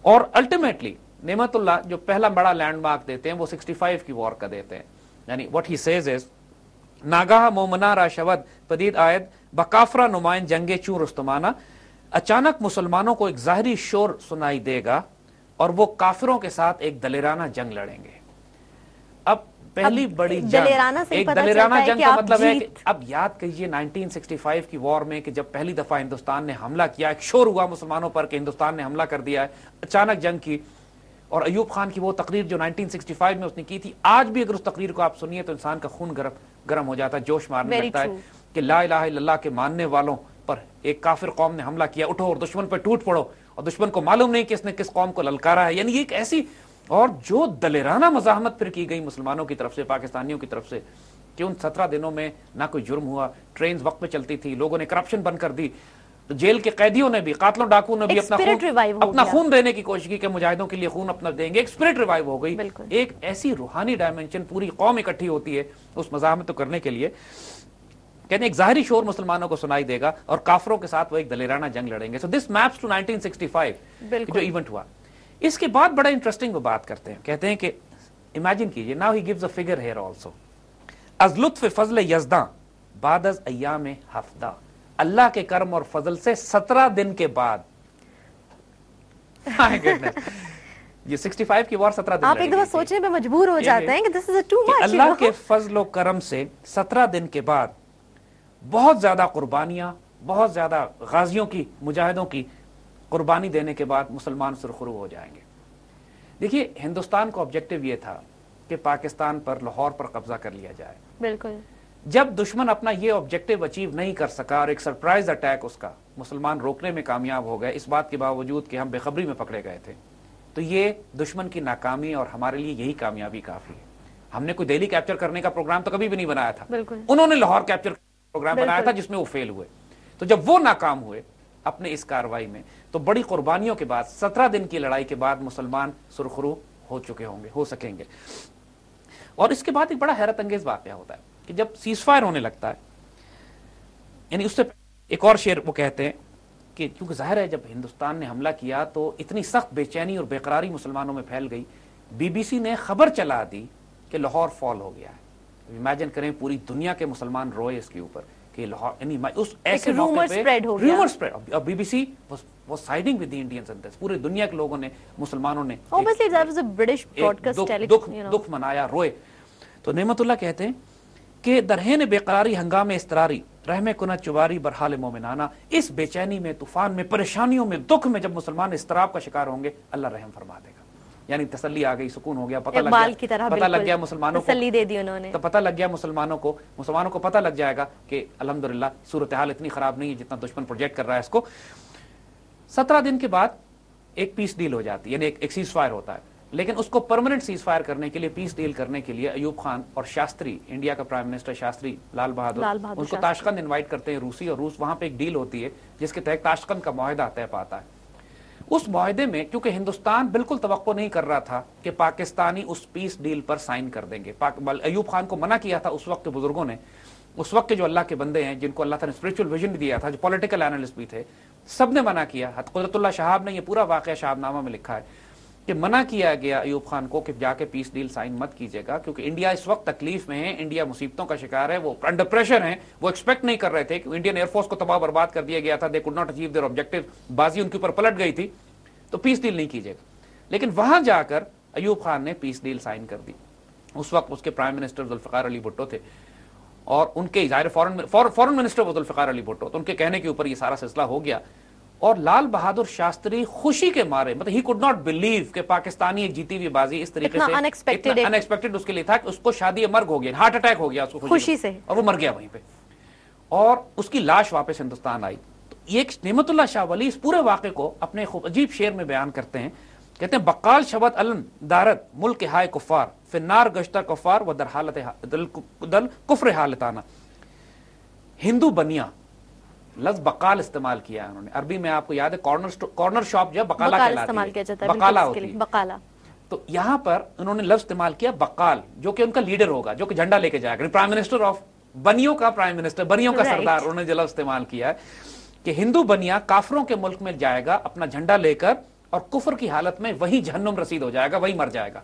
اور الٹیمیٹلی نعمت اللہ جو پہلا بڑا لینڈ مارک دیتے ہیں وہ 65 کی وار کا دیتے ہیں. یعنی what he says is ناگاہ مومنا را شود پدید آید بکافرہ نمائن جنگ چون رستمانہ, اچانک مسلمانوں کو ایک ظاہری شور سنائی دے گا اور وہ کافروں کے ساتھ ایک دلیرانہ جنگ لڑیں گے. اب پہلی بڑی جنگ, ایک دلیرانہ جنگ کا مطلب ہے کہ اب یاد کیجئے 1965 کی وار میں کہ جب پہلی دفعہ ہندوستان نے حملہ کیا, ایک شور ہوا مسلمانوں پر کہ ہندوستان نے حملہ کر دیا ہے, اچانک جنگ کی. اور ایوب خان کی وہ تقریر جو 1965 میں اس نے کی تھی, آج بھی اگر اس تقریر کو آپ سنیے تو انسان کا خون گرم ہو جاتا ہے, جوش مارنے لگتا ہے کہ لا الہ الا اللہ کے ماننے والوں پر ایک کافر قوم نے حملہ کیا, اٹھو اور دشمن پہ ٹوٹ پڑو, اور دشمن کو معلوم نہیں کہ اس نے کس قوم کو للکارا ہے. یعنی ایک ایسی اور جو دلیرانہ مزاحمت پھر کی گئی مسلمانوں کی طرف سے, پاکستانیوں کی طرف سے, کہ ان 17 دنوں میں نہ کوئی جرم ہوا, ٹرینز وقت پہ چلتی تھی, لوگوں نے کرپشن بند کر دی, تو جیل کے قیدیوں نے بھی, قاتلوں ڈاکو نے بھی اپنا خون دینے کی کوشش کی کہ مجاہدوں کے لیے خون اپنا دیں گے. ایک اسپرٹ ریوائیو ہو گئی, ایک ایسی روحانی ڈائمنشن, پوری قوم اکٹھی ہوتی ہے اس مزاحمت کو کرنے کے لیے. کہتے ہیں ایک ظاہری شور مسلمانوں کو سنائی دے گا اور کافروں کے ساتھ وہ ایک دلیرانہ جنگ لڑیں گے. سو دس میپس ٹو 1965 جو ایونٹ ہوا. اس کے بعد بڑا انٹرسٹنگ وہ بات کرتے ہیں, کہتے ہیں کہ امیجن کیجئے, now he gives a figure here also, is لطف فضل یزداں بعد از ایام ہفتہ, اللہ کے کرم اور فضل سے 17 دن کے بعد. یہ 65 کی وار 17 دن, آپ ایک دفعہ سوچنے پہ مجبور ہو جاتے ہیں کہ this is too much. اللہ کے فضل و کرم سے 17 دن کے بعد بہت زیادہ قربانیاں, بہت زیادہ غازیوں کی, مجاہدوں کی قربانی دینے کے بعد مسلمان سرخرو ہو جائیں گے. دیکھیے ہندوستان کا آبجیکٹو یہ تھا کہ پاکستان پر, لاہور پر قبضہ کر لیا جائے. بالکل. جب دشمن اپنا یہ آبجیکٹو اچیو نہیں کر سکا اور ایک سرپرائز اٹیک اس کا مسلمان روکنے میں کامیاب ہو گئے, اس بات کے باوجود کہ ہم بے خبری میں پکڑے گئے تھے, تو یہ دشمن کی ناکامی اور ہمارے لیے یہی کامیابی کافی ہے. ہم نے کوئی دہلی کیپچر کرنے کا پروگرام تو کبھی بھی نہیں بنایا تھا, انہوں نے لاہور کیپچر پروگرام بنایا تھا جس میں وہ فیل ہوئے. تو جب وہ ناکام ہوئے اپنے اس کاروائی میں, تو بڑی قربانیوں کے بعد 17 دن کی لڑائی کے بعد مسلمان سرخرو ہو چکے ہوں گے, ہو سکیں گے. اور اس کے بعد ایک بڑا حیرت انگیز واقعہ ہوتا ہے کہ جب سیز فائر ہونے لگتا ہے, یعنی اس سے ایک اور شعر وہ کہتے ہیں کہ کیونکہ ظاہر ہے جب ہندوستان نے حملہ کیا تو اتنی سخت بے چینی اور بے قراری مسلمانوں میں پھیل گئی, بی بی سی نے خبر چلا دی کہ لاہور فال ہو گیا ہے. امیجن کریں پوری دنیا کے مسلمان روئے اس کے اوپر کہ لاہور, یعنی اس ایسے موقع پہ رومر سپریڈ, اور BBC was siding with the Indians in this. پورے دنیا کے لوگوں نے, مسلمانوں نے دکھ منایا, روئے. تو نعمت اللہ کہتے ہیں کہ درہین بے قراری ہنگام استراری رحم کنت چواری برحال مومنانہ, اس بے چینی میں, طوفان میں, پریشانیوں میں, دکھ میں جب مسلمان اضطراب کا شکار ہوں گے, اللہ رحم فرما دے گا. یعنی تسلی آ گئی, سکون ہو گیا, پتہ لگ گیا مسلمانوں کو, تسلی دے دی انہوں نے, تو پتہ لگ گیا مسلمانوں کو پتہ لگ جائے گا کہ الحمدللہ صورتحال اتنی خراب نہیں ہے جتنا دشمن پروجیکٹ کر رہا ہے اس کو. 17 دن کے بعد ایک پیس ڈیل ہو جاتی ہے, یعنی ایک سیز فائر ہوتا ہے. لیکن اس کو پرماننٹ سیز فائر کرنے کے لیے, پیس ڈیل کرنے کے لیے ایوب خان اور شاستری, انڈیا کا پرائم منسٹر شاستری لال بہادر, ان کو تاشقند انوائٹ کرتے ہیں روسی, اور روس وہاں پہ ایک ڈیل ہوتی ہے جس کے تحت تاشقند کا معاہدہ طے پاتا ہے. اس معاہدے میں کیونکہ ہندوستان بالکل توقع نہیں کر رہا تھا کہ پاکستانی اس پیس ڈیل پر سائن کر دیں گے, ایوب خان کو منع کیا تھا اس وقت کے بزرگوں نے, اس وقت کے جو اللہ کے بندے ہیں جن کو اللہ تعالیٰ نے اسپرچل ویژن بھی دیا تھا, جو پولیٹیکل اینالسٹ بھی تھے, سب نے منع کیا. قدرت اللہ شہاب نے یہ پورا واقعہ شہاب نامہ میں لکھا ہے کہ منع کیا گیا ایوب خان کو کہ جا کے پیس ڈیل سائن مت کیجیے گا, کیونکہ انڈیا اس وقت تکلیف میں ہے, انڈیا مصیبتوں کا شکار ہے, وہ انڈر پریشر ہیں, وہ ایکسپیکٹ نہیں کر رہے تھے کہ انڈین ایئر فورس کو تباہ برباد کر دیا گیا تھا, they could not achieve their objective, بازی ان کے اوپر پلٹ گئی تھی, تو پیس ڈیل نہیں کیجیے گا. لیکن وہاں جا کر ایوب خان نے پیس ڈیل سائن کر دی. اس وقت اس کے پرائم منسٹر ذوالفقار علی بھٹو تھے, اور ان کے ظاہر فورن منسٹر وہ ذوالفقار علی بھٹو, تو ان کے کہنے کے اوپر یہ سارا سلسلہ ہو گیا. اور لال بہادر شاستری خوشی کے مارے, مطلب ہی کوڈ ناٹ بلیو کہ پاکستانی ایک جیتی ہوئی بازی اس طریقے سے ان ایکسپیکٹڈ اس کے لیے تھا کہ اس کو شادی مرگ ہو گیا, ہارٹ اٹیک ہو گیا اس کو خوشی سے, اور وہ مر گیا وہیں پہ, اور اس کی لاش واپس ہندوستان آئی. تو ایک نعمت اللہ شاہ ولی اس پورے واقعے کو اپنے خوب عجیب شعر میں بیان کرتے ہیں, کہتے ہیں بقال شبت علم دارت ملک ہائے کفار فنار گشتہ کفار و در حالت دل کفر حالتانہ. ہندو بنیا لفظ بقال استعمال کیا ہے انہوں نے, عربی میں آپ کو یاد ہے کارنر شاپ جو ہے بقالہ کہلاتی ہے, بقالہ ہوتی ہے. تو یہاں پر انہوں نے لفظ استعمال کیا بقال, جو کہ ان کا لیڈر ہوگا, جو کہ جھنڈا لے کے جائے گا, پرائم منسٹر آف بنیوں کا پرائم منسٹر, بنیوں کا سردار, انہوں نے جو لفظ استعمال کیا ہے کہ ہندو بنیا کافروں کے ملک میں جائے گا اپنا جھنڈا لے کر, اور کفر کی حالت میں وہی جہنم رسید ہو جائے گا, وہی مر جائے گا.